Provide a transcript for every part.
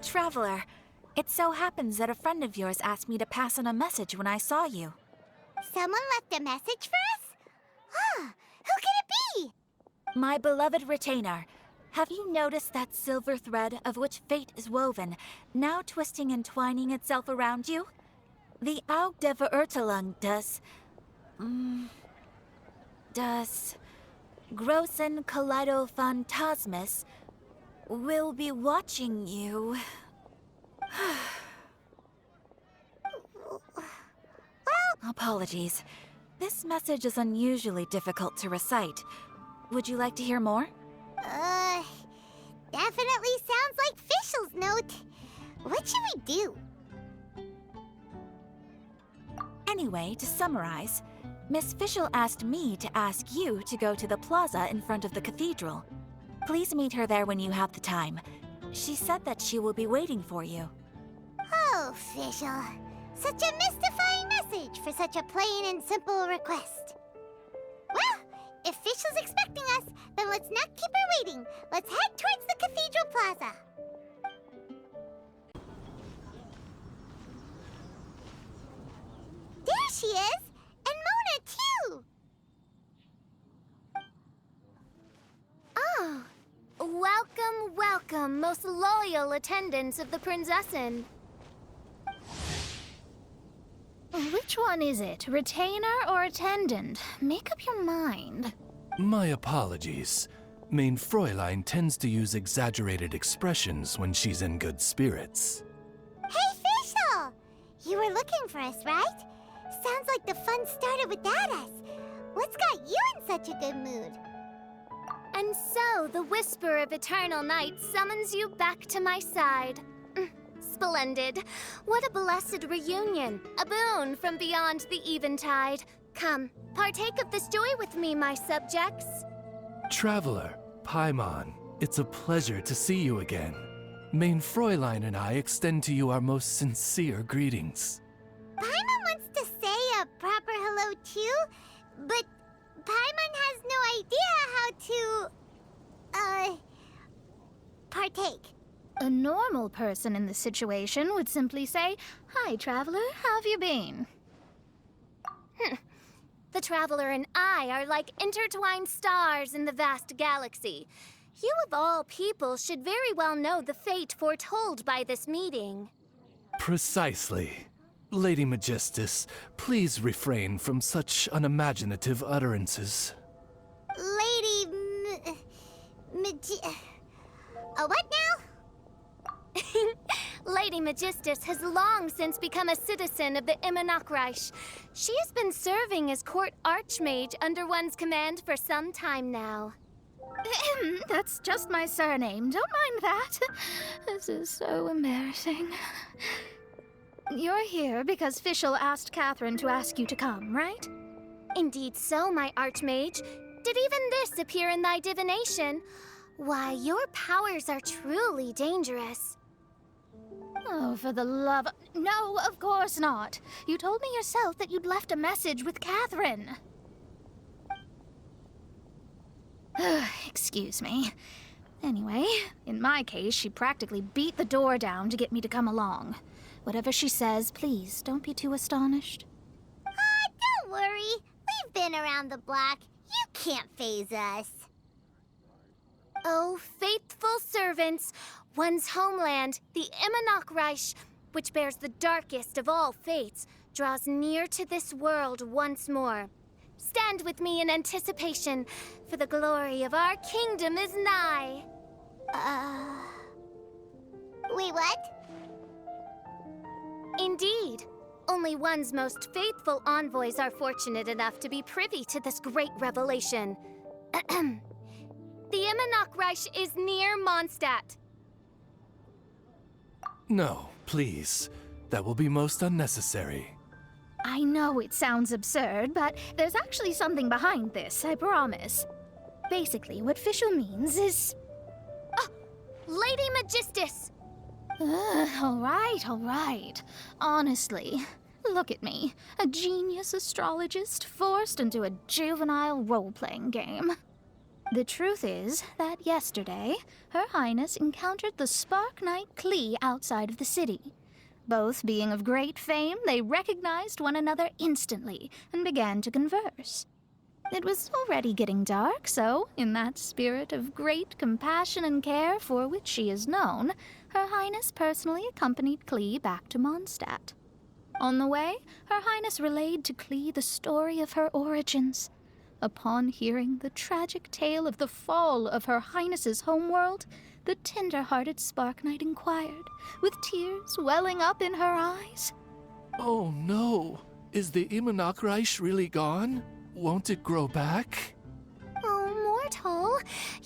Traveler. It so happens that a friend of yours asked me to pass on a message when I saw you. Someone left a message for us? Who could it be? My beloved retainer, have you noticed that silver thread of which fate is woven, now twisting and twining itself around you? The Aug der Verurteilung does Großen Kaleido-Phantasmus will be watching you. Apologies. This message is unusually difficult to recite. Would you like to hear more? Definitely sounds like Fischl's note. What should we do? Anyway, to summarize, Miss Fischl asked me to ask you to go to the plaza in front of the cathedral. Please meet her there when you have the time. She said that she will be waiting for you. Oh, Fischl. Such a mystifying message for such a plain and simple request. Well, if Fischl's expecting us, then let's not keep her waiting. Let's head towards the cathedral plaza. There she is! And Mona, too! Oh, welcome, welcome, most loyal attendants of the Prinzessin. Which one is it, retainer or attendant? Make up your mind. My apologies. Mein Fräulein tends to use exaggerated expressions when she's in good spirits. Hey, Fischl! You were looking for us, right? Sounds like the fun started without us. What's got you in such a good mood? And so, the whisper of eternal night summons you back to my side. Splendid. What a blessed reunion. A boon from beyond the eventide. Come, partake of this joy with me, my subjects. Traveler, Paimon, it's a pleasure to see you again. Mein Fräulein and I extend to you our most sincere greetings. Paimon wants to say a proper hello too, but Paimon has no idea how to, partake. A normal person in this situation would simply say, "Hi, traveler, how have you been?" The traveler and I are like intertwined stars in the vast galaxy. You of all people should very well know the fate foretold by this meeting. Precisely. Lady Magistus, please refrain from such unimaginative utterances. Lady what now? Lady Magistus has long since become a citizen of the Immonachreich. She has been serving as court archmage under one's command for some time now. That's just my surname. Don't mind that. This is so embarrassing. You're here because Fischl asked Catherine to ask you to come, right? Indeed so, my archmage. Did even this appear in thy divination? Why, your powers are truly dangerous. Oh, for the love... No, of course not. You told me yourself that you'd left a message with Catherine. Excuse me. Anyway, in my case, she practically beat the door down to get me to come along. Whatever she says, please, don't be too astonished. Don't worry. We've been around the block. You can't faze us. Oh, faithful servants, one's homeland, the Immonachreich, which bears the darkest of all fates, draws near to this world once more. Stand with me in anticipation, for the glory of our kingdom is nigh. Wait, what? Indeed. Only one's most faithful envoys are fortunate enough to be privy to this great revelation. The Immonachreich is near Mondstadt. No, please. That will be most unnecessary. I know it sounds absurd, but there's actually something behind this, I promise. Basically, what Fischl means is... Lady Magistus! All right. Honestly, look at me. A genius astrologist forced into a juvenile role-playing game. The truth is that yesterday, Her Highness encountered the Spark Knight Klee outside of the city. Both being of great fame, they recognized one another instantly and began to converse. It was already getting dark, so, in that spirit of great compassion and care for which she is known, Her Highness personally accompanied Klee back to Mondstadt. On the way, Her Highness relayed to Klee the story of her origins. Upon hearing the tragic tale of the fall of Her Highness's homeworld, the tender-hearted Spark Knight inquired, with tears welling up in her eyes. Oh no! Is the Imanakreich really gone? Won't it grow back? Oh, mortal,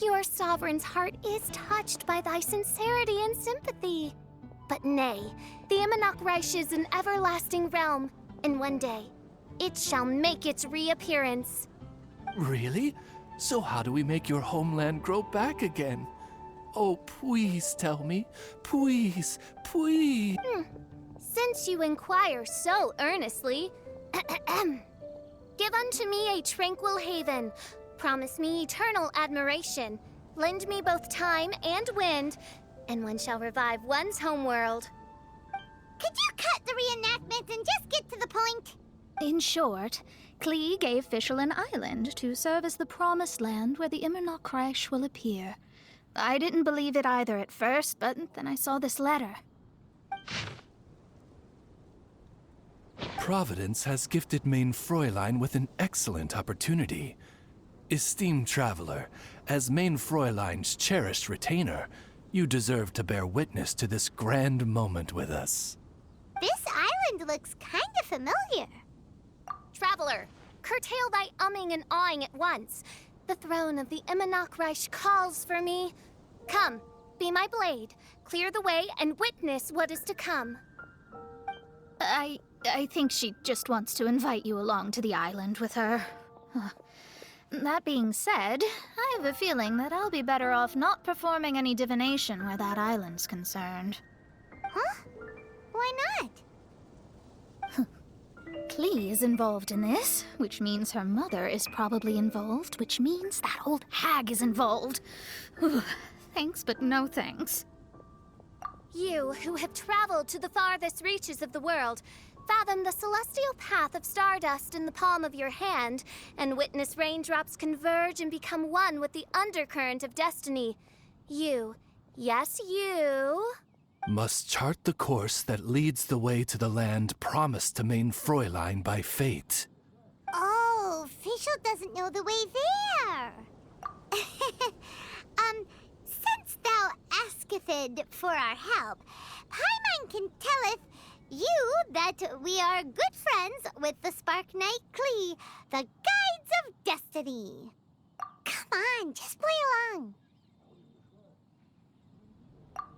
your sovereign's heart is touched by thy sincerity and sympathy. But nay, the Imanakreich is an everlasting realm, and one day, it shall make its reappearance. Really? So how do we make your homeland grow back again? Oh, please tell me. Please, please. Since you inquire so earnestly, give unto me a tranquil haven. Promise me eternal admiration. Lend me both time and wind, and one shall revive one's homeworld. Could you cut the reenactment and just get to the point? In short, Klee gave Fischl an island to serve as the promised land where the Imanakreich will appear. I didn't believe it either at first, but then I saw this letter. Providence has gifted Main Fräulein with an excellent opportunity. Esteemed traveler, as Main Fräulein's cherished retainer, you deserve to bear witness to this grand moment with us. This island looks kinda familiar. Traveler, curtail thy umming and awing at once. The throne of the Imanakreich calls for me. Come, be my blade, clear the way, and witness what is to come. I think she just wants to invite you along to the island with her. That being said, I have a feeling that I'll be better off not performing any divination where that island's concerned. Huh? Why not? Klee is involved in this, which means her mother is probably involved, which means that old hag is involved. Thanks, but no thanks. You, who have traveled to the farthest reaches of the world, fathom the celestial path of stardust in the palm of your hand, and witness raindrops converge and become one with the undercurrent of destiny. You, yes, you... must chart the course that leads the way to the land promised to Main Fräulein by fate. Oh, Fischl doesn't know the way there. Since thou asketh for our help, Paimon can telleth you that we are good friends with the Spark Knight Klee, the Guides of Destiny. Come on, just play along.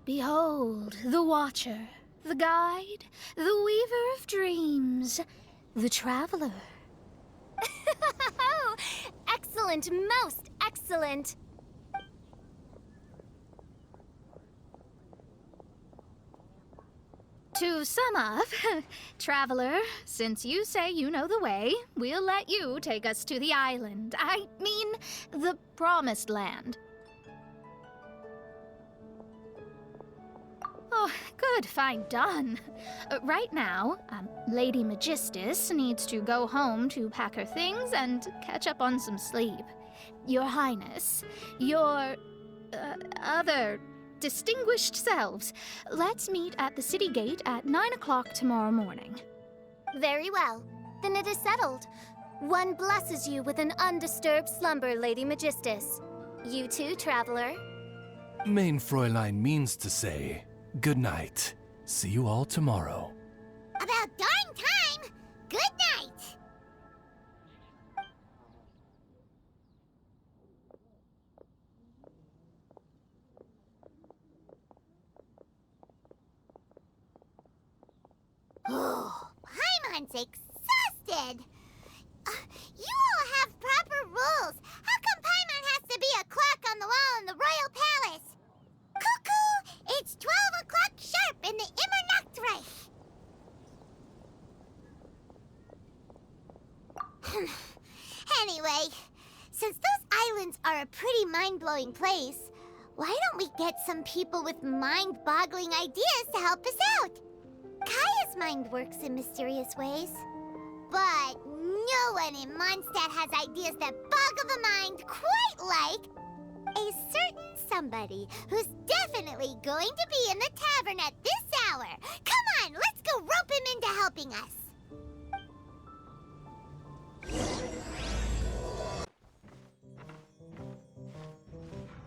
Behold, the Watcher, the Guide, the Weaver of Dreams, the Traveler. Excellent, most excellent. To sum up, Traveler, since you say you know the way, we'll let you take us to the island. I mean, the Promised Land. Oh, good, fine, done. Right now, Lady Magistus needs to go home to pack her things and catch up on some sleep. Your Highness, your other distinguished selves, let's meet at the city gate at 9 o'clock tomorrow morning. Very well. Then it is settled. One blesses you with an undisturbed slumber, Lady Magistus. You too, traveler. Main Fräulein means to say, good night. See you all tomorrow. About darn time! Good night! Oh, Paimon's exhausted! You all have proper rules. How come Paimon has to be a clock on the wall in the royal palace? Cuckoo! It's 12 o'clock sharp in the Immernachtreich! Anyway, since those islands are a pretty mind-blowing place. Why don't we get some people with mind-boggling ideas to help us out? Kaya's mind works in mysterious ways. But no one in Mondstadt has ideas that boggle the mind quite like a certain somebody who's definitely going to be in the tavern at this hour. Come on, let's go rope him into helping us.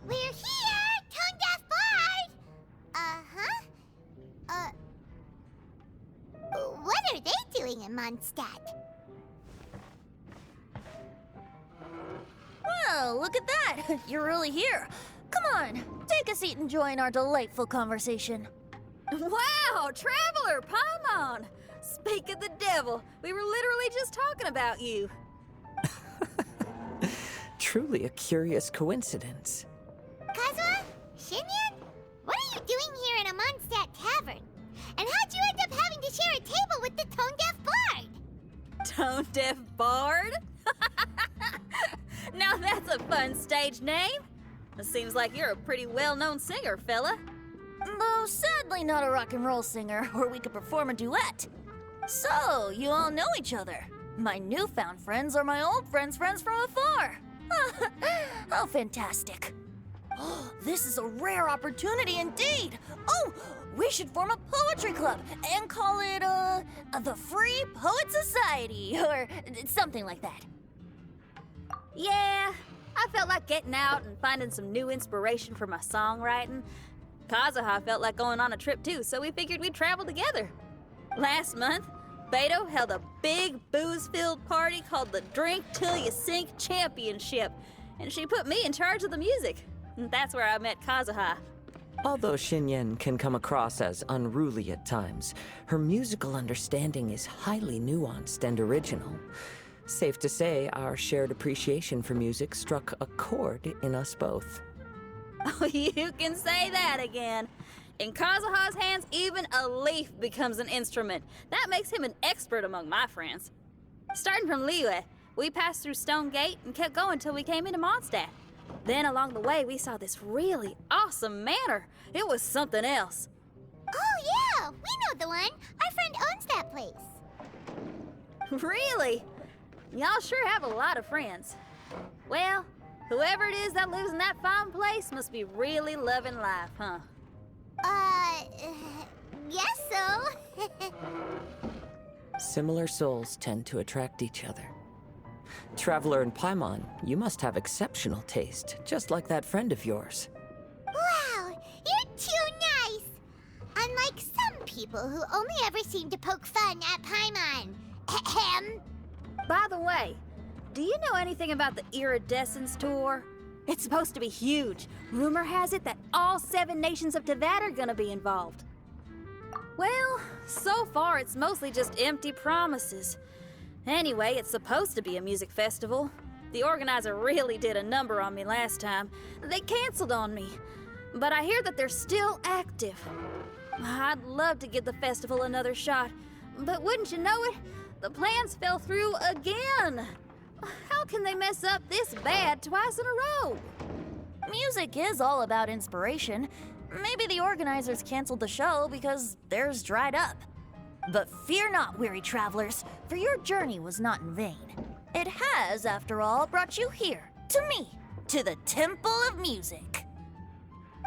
We're here, Tone Deaf Bard! What are they doing in Mondstadt? Well, look at that! You're really here. Come on, take a seat and join our delightful conversation. Wow, Traveler, Paimon! Speak of the devil, we were literally just talking about you. Truly a curious coincidence. Kazuha? Shinyan? What are you doing here in a Mondstadt tavern? And how'd you end up having to share a table with the Tone Deaf Bard? Tone Deaf Bard? Now that's a fun stage name. It seems like you're a pretty well-known singer, fella. Though sadly not a rock and roll singer, or we could perform a duet. So, you all know each other. My newfound friends are my old friends' friends from afar. How fantastic. This is a rare opportunity indeed. Oh, we should form a poetry club and call it, the Free Poet Society, or something like that. Yeah, I felt like getting out and finding some new inspiration for my songwriting. Kazuha felt like going on a trip too, so we figured we'd travel together. Last month, Beto held a big booze-filled party called the Drink Till You Sink Championship, and she put me in charge of the music. And that's where I met Kazuha. Although Shinyen can come across as unruly at times, her musical understanding is highly nuanced and original. Safe to say, our shared appreciation for music struck a chord in us both. Oh, you can say that again. In Kazuha's hands, even a leaf becomes an instrument. That makes him an expert among my friends. Starting from Liyue, we passed through Stone Gate and kept going till we came into Mondstadt. Then along the way, we saw this really awesome manor. It was something else. Oh yeah, we know the one. Our friend owns that place. Really? Y'all sure have a lot of friends. Well, whoever it is that lives in that fine place must be really loving life, huh? Guess so. Similar souls tend to attract each other. Traveler and Paimon, you must have exceptional taste, just like that friend of yours. Wow, you're too nice. Unlike some people who only ever seem to poke fun at Paimon. Ahem. By the way, do you know anything about the Iridescence Tour? It's supposed to be huge. Rumor has it that all 7 nations of Teyvat are gonna be involved. Well, so far it's mostly just empty promises. Anyway, it's supposed to be a music festival. The organizer really did a number on me last time. They canceled on me. But I hear that they're still active. I'd love to give the festival another shot. But wouldn't you know it, the plans fell through again. How can they mess up this bad twice in a row? Music is all about inspiration. Maybe the organizers canceled the show because theirs dried up. But fear not, weary travelers, for your journey was not in vain. It has, after all, brought you here, to me, to the Temple of Music.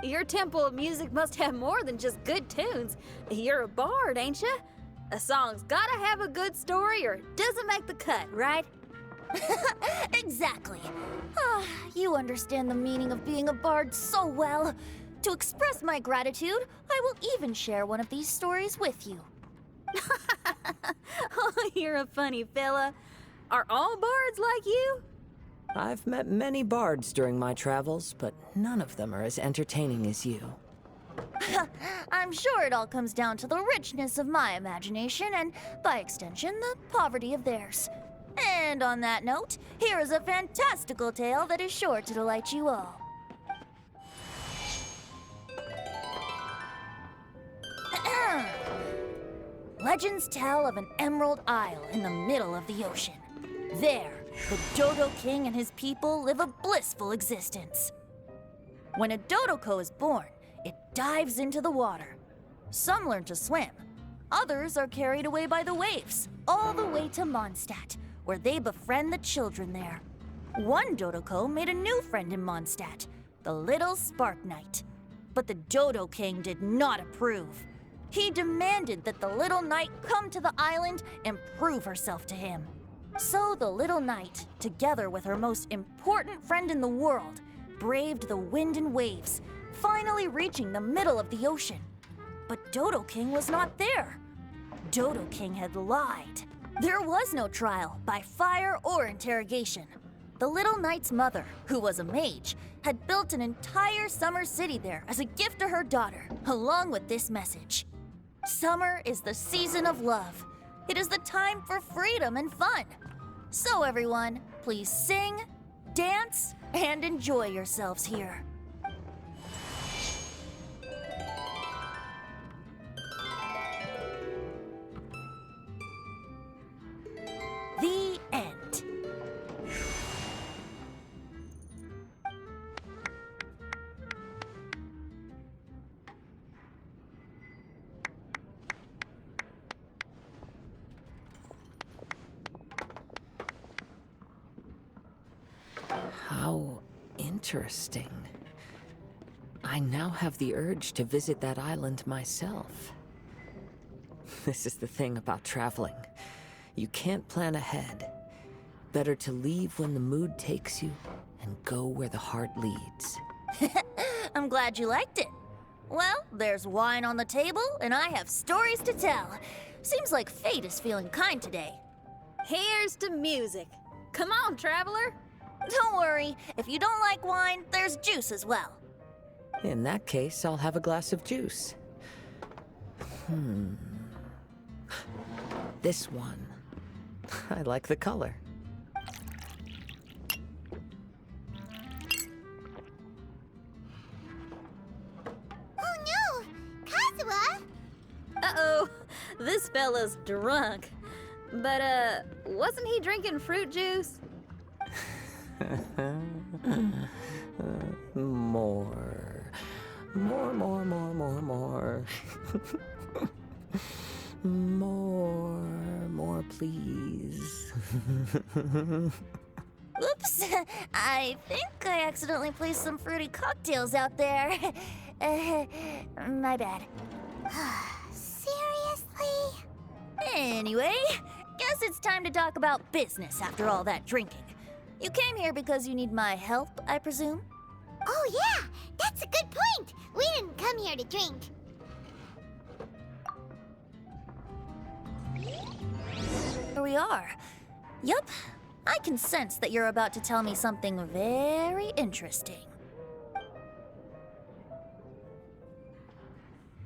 Your Temple of Music must have more than just good tunes. You're a bard, ain't ya? A song's gotta have a good story or it doesn't make the cut, right? Exactly. You understand the meaning of being a bard so well. To express my gratitude, I will even share one of these stories with you. Oh, you're a funny fella. Are all bards like you? I've met many bards during my travels, but none of them are as entertaining as you. I'm sure it all comes down to the richness of my imagination and, by extension, the poverty of theirs. And on that note, here is a fantastical tale that is sure to delight you all. Legends tell of an emerald isle in the middle of the ocean. There, The Dodo King and his people live a blissful existence. When a Dodoko is born, it dives into the water. Some learn to swim. Others are carried away by the waves, all the way to Mondstadt, where they befriend the children there. One Dodoko made a new friend in Mondstadt, the little Spark Knight. But the Dodo King did not approve. He demanded that the little knight come to the island and prove herself to him. So the little knight, together with her most important friend in the world, braved the wind and waves, finally reaching the middle of the ocean. But Dodo King was not there. Dodo King had lied. There was no trial by fire or interrogation. The little knight's mother, who was a mage, had built an entire summer city there as a gift to her daughter, along with this message. Summer is the season of love. It is the time for freedom and fun. So everyone, please sing, dance, and enjoy yourselves here. The end. How interesting. I now have the urge to visit that island myself. This is the thing about traveling. You can't plan ahead. Better to leave when the mood takes you and go where the heart leads. I'm glad you liked it. Well, there's wine on the table, and I have stories to tell. Seems like fate is feeling kind today. Here's to music. Come on, traveler. Don't worry, if you don't like wine, there's juice as well. In that case, I'll have a glass of juice. This one. I like the color. Oh no! Kazuha! Uh-oh, this fella's drunk. But, wasn't he drinking fruit juice? More. More, please. Oops, I think I accidentally placed some fruity cocktails out there. My bad. Seriously? Anyway, guess it's time to talk about business after all that drinking. You came here because you need my help, I presume? Oh yeah, that's a good point. We didn't come here to drink. Here we are. Yup, I can sense that you're about to tell me something very interesting.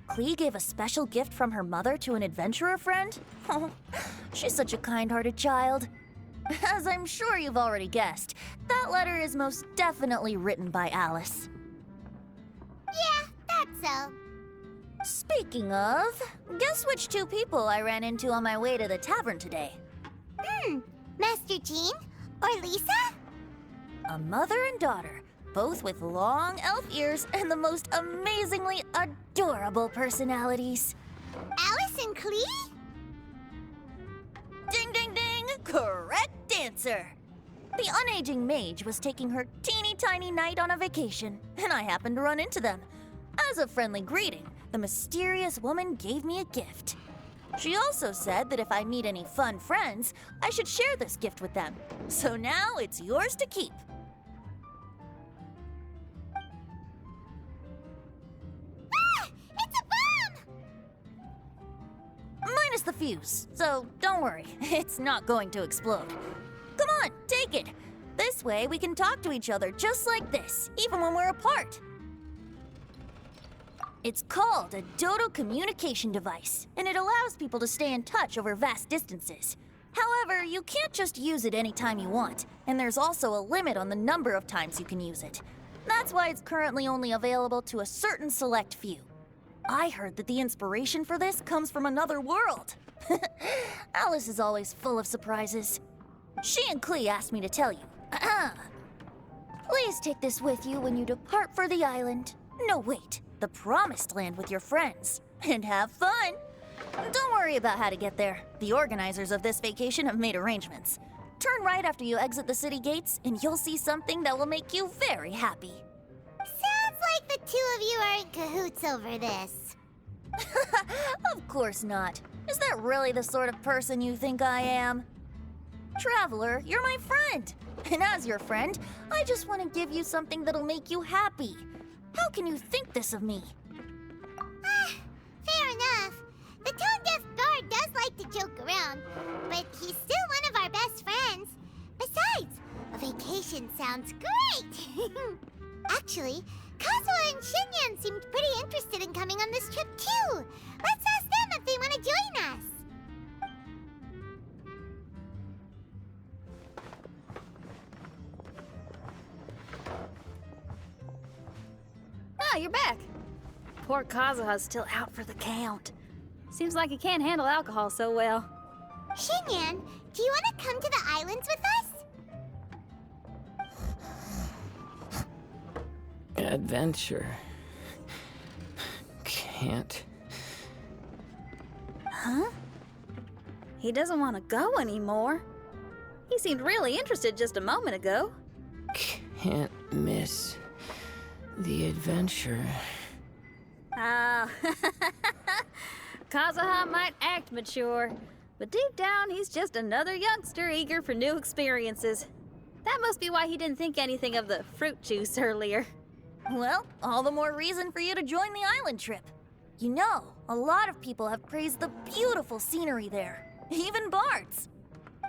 Klee gave a special gift from her mother to an adventurer friend? Oh, she's such a kind-hearted child. As I'm sure you've already guessed, that letter is most definitely written by Alice. Yeah, that's so. Speaking of, guess which two people I ran into on my way to the tavern today? Master Jean? Or Lisa? A mother and daughter, both with long elf ears and the most amazingly adorable personalities. Alice and Klee? Ding, ding, ding! Correct answer! The unaging mage was taking her teeny tiny knight on a vacation, and I happened to run into them. As a friendly greeting, the mysterious woman gave me a gift. She also said that if I meet any fun friends, I should share this gift with them. So now it's yours to keep. Ah! It's a bomb! Minus the fuse, so don't worry, it's not going to explode. Come on, take it. This way we can talk to each other just like this, even when we're apart. It's called a Dodo communication device, and it allows people to stay in touch over vast distances. However, you can't just use it anytime you want, and there's also a limit on the number of times you can use it. That's why it's currently only available to a certain select few. I heard that the inspiration for this comes from another world. Alice is always full of surprises. She and Klee asked me to tell you. Please take this with you when you depart for the island. No, wait, the Promised Land with your friends. And have fun. Don't worry about how to get there. The organizers of this vacation have made arrangements. Turn right after you exit the city gates, and you'll see something that will make you very happy. Sounds like the two of you are in cahoots over this. Of course not. Is that really the sort of person you think I am? Traveler, you're my friend. And as your friend, I just want to give you something that'll make you happy. How can you think this of me? Fair enough. The tone-deaf bard does like to joke around, but he's still one of our best friends. Besides, a vacation sounds great. Actually, Kazuha and Shinyan seemed pretty interested in coming on this trip too. Let's ask them if they want to join us. Ah, you're back. Poor Kazuha's still out for the count. Seems like he can't handle alcohol so well. Shinyan, do you want to come to the islands with us? Adventure. Can't. Huh? He doesn't want to go anymore. He seemed really interested just a moment ago. Can't miss the adventure. Ah, Kazuha might act mature, but deep down he's just another youngster eager for new experiences. That must be why he didn't think anything of the fruit juice earlier. Well, all the more reason for you to join the island trip. You know, a lot of people have praised the beautiful scenery there. Even bards.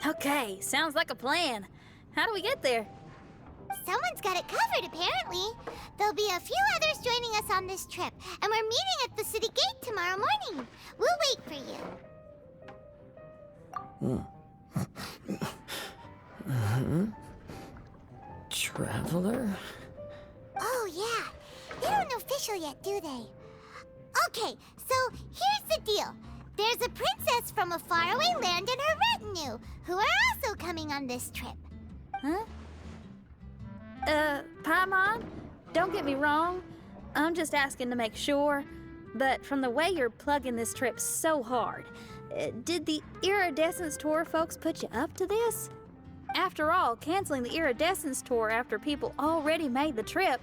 Okay, sounds like a plan. How do we get there? Someone's got it covered, apparently. There'll be a few others joining us on this trip, and we're meeting at the city gate tomorrow morning. We'll wait for you. Traveler? Oh, yeah. They don't know official yet, do they? Okay, so here's the deal. There's a princess from a faraway land and her retinue, who are also coming on this trip. Huh? Paimon, don't get me wrong. I'm just asking to make sure. But from the way you're plugging this trip so hard, did the Iridescence Tour folks put you up to this? After all, canceling the Iridescence Tour after people already made the trip,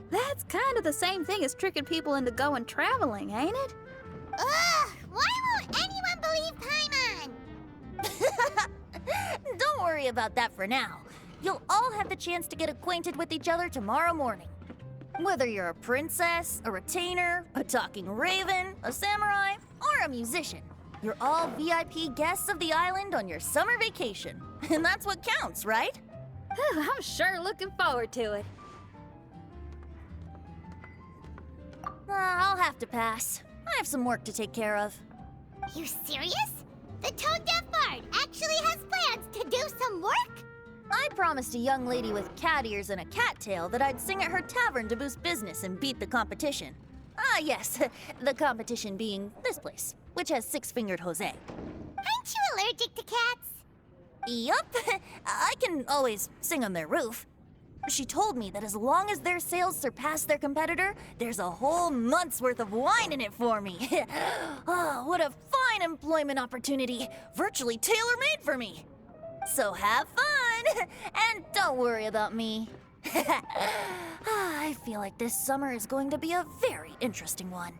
that's kind of the same thing as tricking people into going traveling, ain't it? Ugh! Why won't anyone believe Paimon? Don't worry about that for now. You'll all have the chance to get acquainted with each other tomorrow morning. Whether you're a princess, a retainer, a talking raven, a samurai, or a musician, you're all VIP guests of the island on your summer vacation. And that's what counts, right? I'm sure looking forward to it. I'll have to pass. I have some work to take care of. You serious? The tone-deaf bard actually has plans to do some work? I promised a young lady with cat ears and a cattail that I'd sing at her tavern to boost business and beat the competition. Ah, yes, the competition being this place, which has six-fingered Jose. Aren't you allergic to cats? Yup, I can always sing on their roof. She told me that as long as their sales surpass their competitor, there's a whole month's worth of wine in it for me. Oh, what a fine employment opportunity, virtually tailor-made for me. So have fun, and don't worry about me. I feel like this summer is going to be a very interesting one.